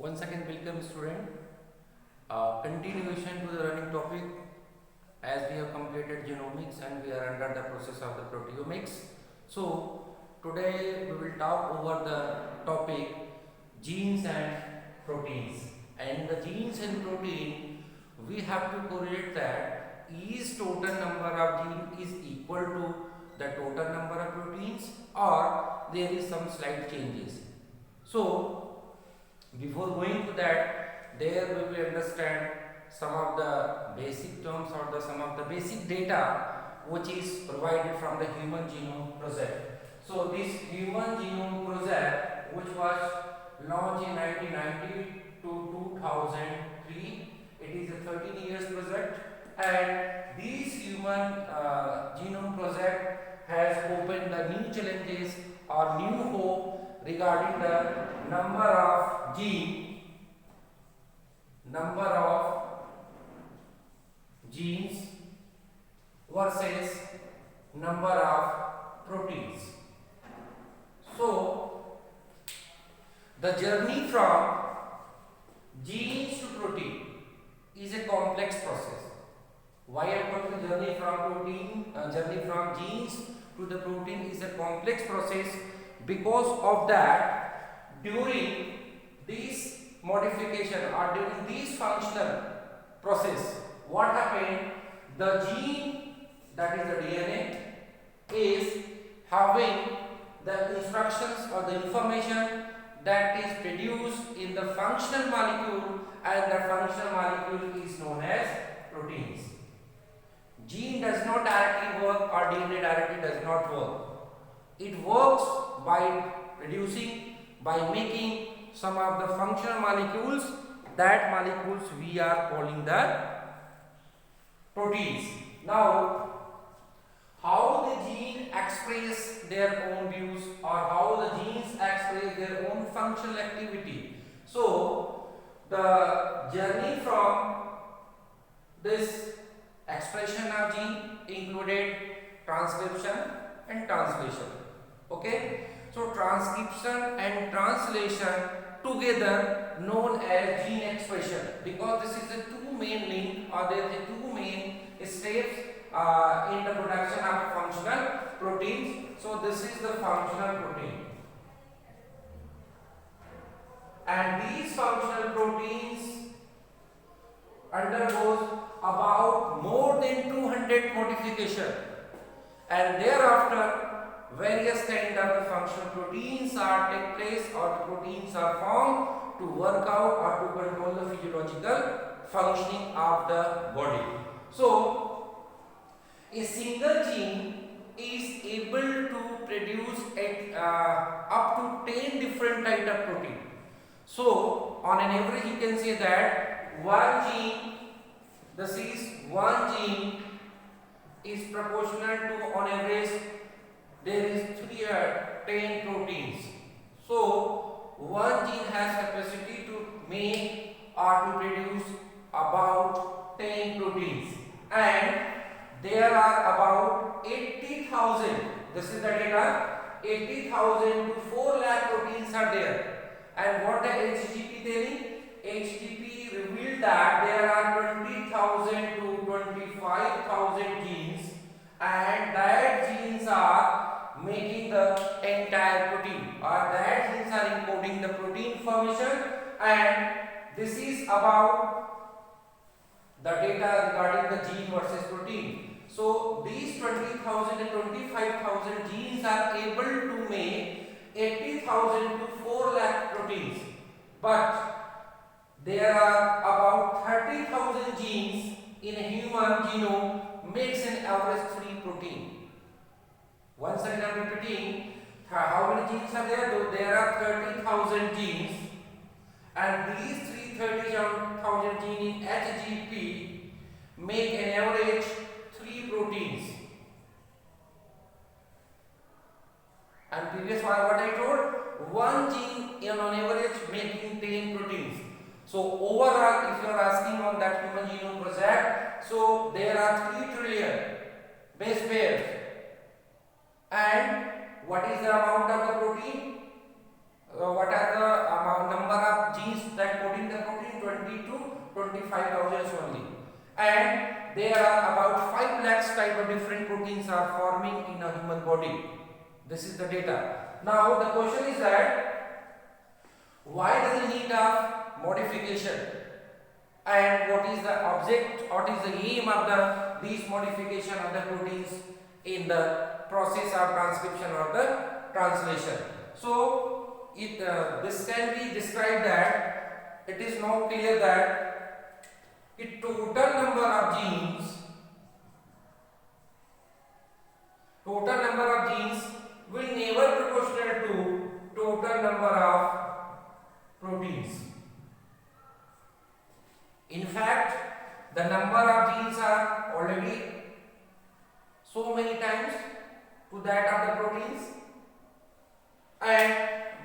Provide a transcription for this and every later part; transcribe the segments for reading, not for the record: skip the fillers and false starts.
Once again, welcome student. Continuation to the running topic as we have completed genomics and we are under the process of the proteomics. So today we will talk over the topic genes and proteins. And the genes and protein, we have to correlate that is total number of gene is equal to the total number of proteins or there is some slight changes. So before going to that, there we will understand some of the basic terms or some of the basic data which is provided from the Human Genome Project. So this Human Genome Project, which was launched in 1990 to 2003, it is a 13 years project, and this Human Genome Project has opened the new challenges or new hope regarding the number of genes versus number of proteins. So the journey from genes to protein is a complex process. Why I am talking journey from genes to the protein is a complex process? Because of that, during this modification or during this functional process, what happened? The gene, that is the DNA, is having the instructions or the information that is produced in the functional molecule, and the functional molecule is known as proteins. Gene does not directly work or DNA directly does not work. It works by producing, by making some of the functional molecules. That molecules we are calling the proteins. Now, how the gene express their own views or how the genes express their own functional activity. So, the journey from this expression of gene included transcription and translation. Okay, so transcription and translation together known as gene expression, because this is the two main link or there are two main steps in the production of functional proteins. So this is the functional protein, and these functional proteins undergoes about more than 200 modification, and thereafter various kind of the functional proteins are take place or the proteins are formed to work out or to control the physiological functioning of the body. So a single gene is able to produce up to 10 different type of protein. So on an average you can say that one gene is proportional to, on average, there is 10 proteins. So one gene has capacity to make or to produce about 10 proteins, and there are about 80,000. This is the data. 80,000 to 4 lakh proteins are there. And what the HGP telling? HGP revealed that there are 20,000 to 25,000 genes, and that genes are making the entire protein, or that genes are encoding the protein information, and this is about the data regarding the gene versus protein. So these 20,000 and 25,000 genes are able to make 80,000 to 4 lakh proteins, but there are about 30,000 genes in a human genome makes an average 3 protein. Once again I am repeating, how many genes are there? There are 30,000 genes, and these 30,000 genes in HGP make an average 3 proteins. And previous one what I told, one gene on average making 10 proteins. So overall, if you are asking on that Human Genome Project, so there are 3 trillion base pairs. And what is the amount of the protein? What are the number of genes that lakhs type of different proteins are forming in a human body. This is the data. Now the question is that why does it need of modification, and what is the object, what is the aim of these modification of the proteins in the process of transcription or the translation. So this can be described that it is now clear that the total number of genes will never proportional to total number of proteins. In fact, the number of genes are already so many times to that of the proteins, and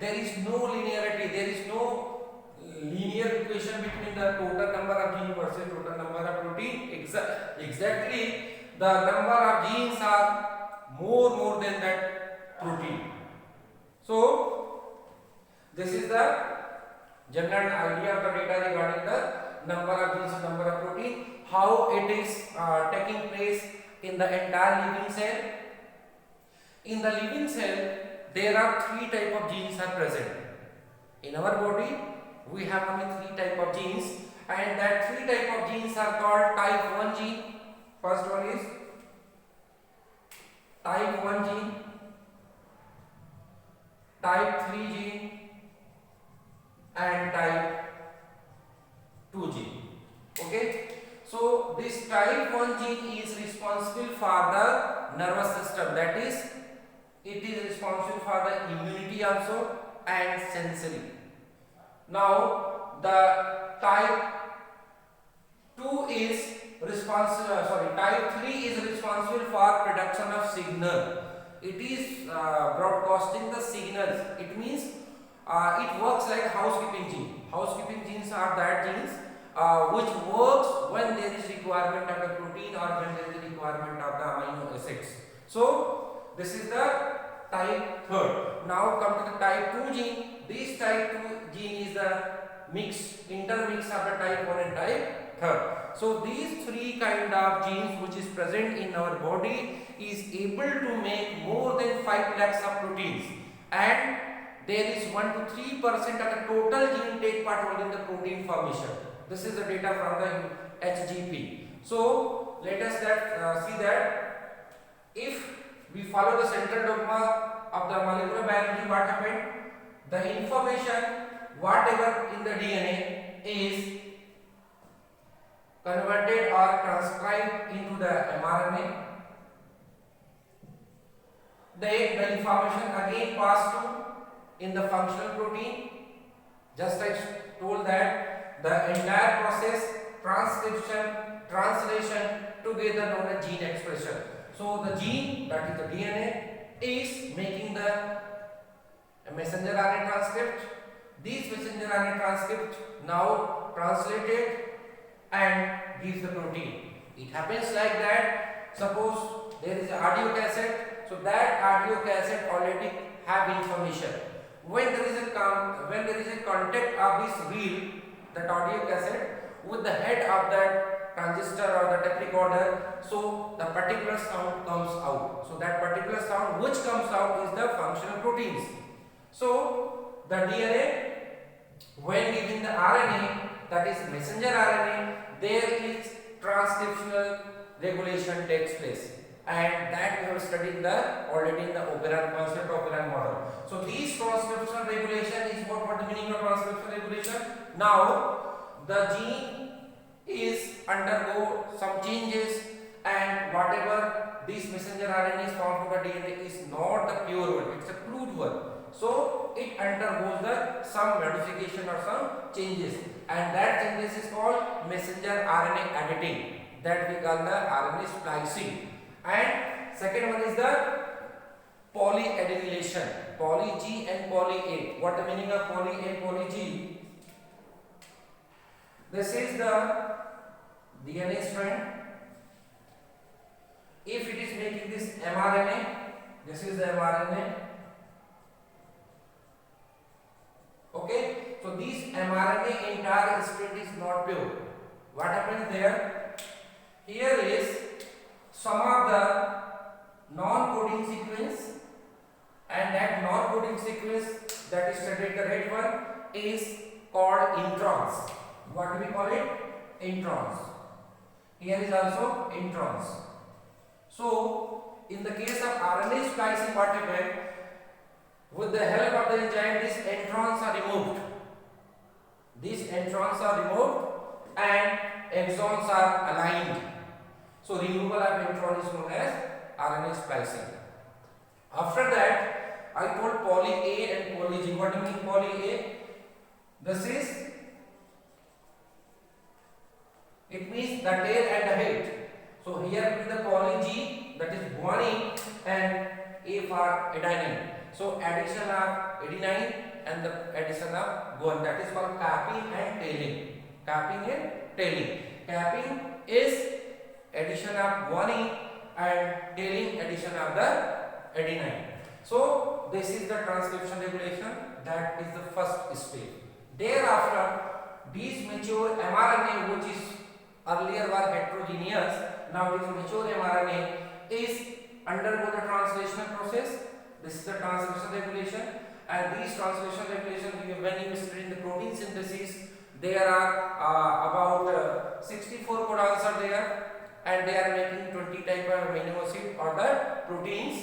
there is no linearity, there is no linear equation between the total number of genes versus total number of protein. Exactly, the number of genes are more than that protein. So this is the general idea of the data regarding the number of genes and number of protein, how it is taking place in the entire living cell. In the living cell, there are 3 type of genes are present. In our body, we have only 3 type of genes, and that 3 type of genes are called type 1 gene. First one is type 1 gene, type 3 gene, and type 2 gene. Okay, so this type 1 gene is responsible for the nervous system, that is, it is responsible for the immunity also and sensory. Now the type 2 is type 3 is responsible for production of signal. It is broadcasting the signals. It means it works like housekeeping gene. Housekeeping genes are that genes which works when there is requirement of the protein or when there is requirement of the amino acids. So this is the type 3rd. Now come to the type 2 gene. This type 2 gene is the intermix of the type 1 and type 3rd. So these 3 kind of genes which is present in our body is able to make more than 5 lakhs of proteins, and there is 1 to 3% of the total gene take part only in the protein formation. This is the data from the HGP. So let us see that if we follow the central dogma of the molecular biology, what happened? The information whatever in the DNA is converted or transcribed into the mRNA. The information again passed to in the functional protein. Just I told that the entire process, transcription, translation together known as gene expression. So the gene, that is the DNA, is making the messenger RNA transcript. This messenger RNA transcript now translated and gives the protein. It happens like that. Suppose there is an audio cassette, so that audio cassette already have information. When there is a contact of this reel, that audio cassette, with the head of that transistor or the tape recorder, so the particular sound comes out. So that particular sound which comes out is the functional proteins. So the DNA, when given the RNA, that is messenger RNA, there is transcriptional regulation takes place, and that we have studied already in the operon concept operon model. So these transcriptional regulation is what the meaning of transcriptional regulation. Now the gene is undergo some changes, and whatever this messenger RNA is found from the DNA is not the pure one, it's a crude one. So it undergoes some modification or some changes, and that changes is called messenger RNA editing, that we call the RNA splicing. And second one is the polyadenylation, poly G and poly A. What the meaning of poly A and poly G? This is the DNA strand. If it is making this mRNA, this is the mRNA. Okay, so this mRNA entire strand is not pure. What happens there? Here is some of the non-coding sequence, and that non-coding sequence that is studied, the red one, is called introns. What do we call it? Introns. Here is also introns. So in the case of RNA splicing, what happened? With the help of the enzyme, these introns are removed. These introns are removed and exons are aligned. So removal of intron is known as RNA splicing. After that, I told poly A and poly G. What do you mean poly A? This is, it means the tail and the head. So here will be the poly G, that is guanine, and A for adenine. So addition of adenine and the addition of guanine, that is called capping and tailing. Capping and tailing. Capping is addition of guanine and tailing addition of the adenine. So this is the transcription regulation, that is the first step. Thereafter, these mature mRNA, which is earlier were heterogeneous, now this mature mRNA is undergo the translational process. This is the translation regulation, and these translation regulations, when you study the protein synthesis, there are about 64 codons are there, and they are making 20 type of amino acid or the proteins.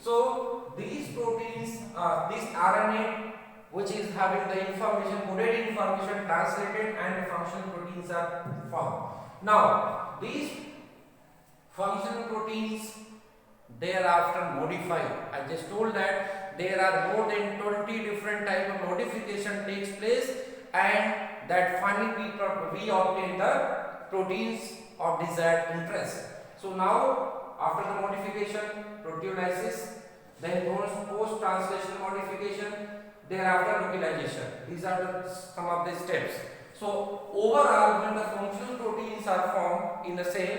So these proteins, this RNA, which is having the information, coded information translated, and the functional proteins are formed. Now these functional proteins thereafter modified. I just told that there are more than 20 different type of modification takes place, and that finally we obtain the proteins of desired interest. So now after the modification, proteolysis, then post translational modification, thereafter localization. These are some of the steps. So overall, when the functional proteins are formed in the cell,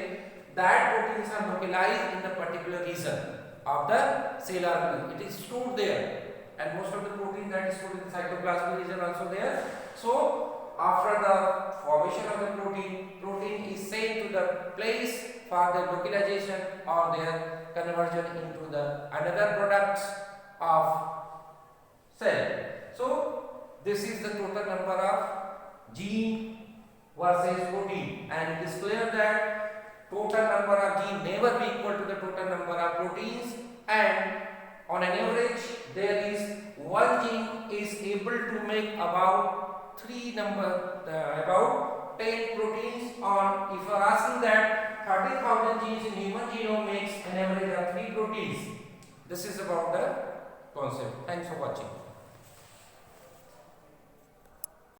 that proteins are localized in the particular region of the cell organelle. It is stored there, and most of the protein that is stored in the cytoplasmic region also there. So after the formation of the protein is sent to the place for the localization or their conversion into the another products of cell. So this is the total number of gene versus protein, and it is clear that total number of gene never be equal to the total number of proteins, and on an average there is one gene is able to make about about 10 proteins. On if you are asking that 30,000 genes in human genome makes an average of 3 proteins. This is about the concept. Thanks for watching.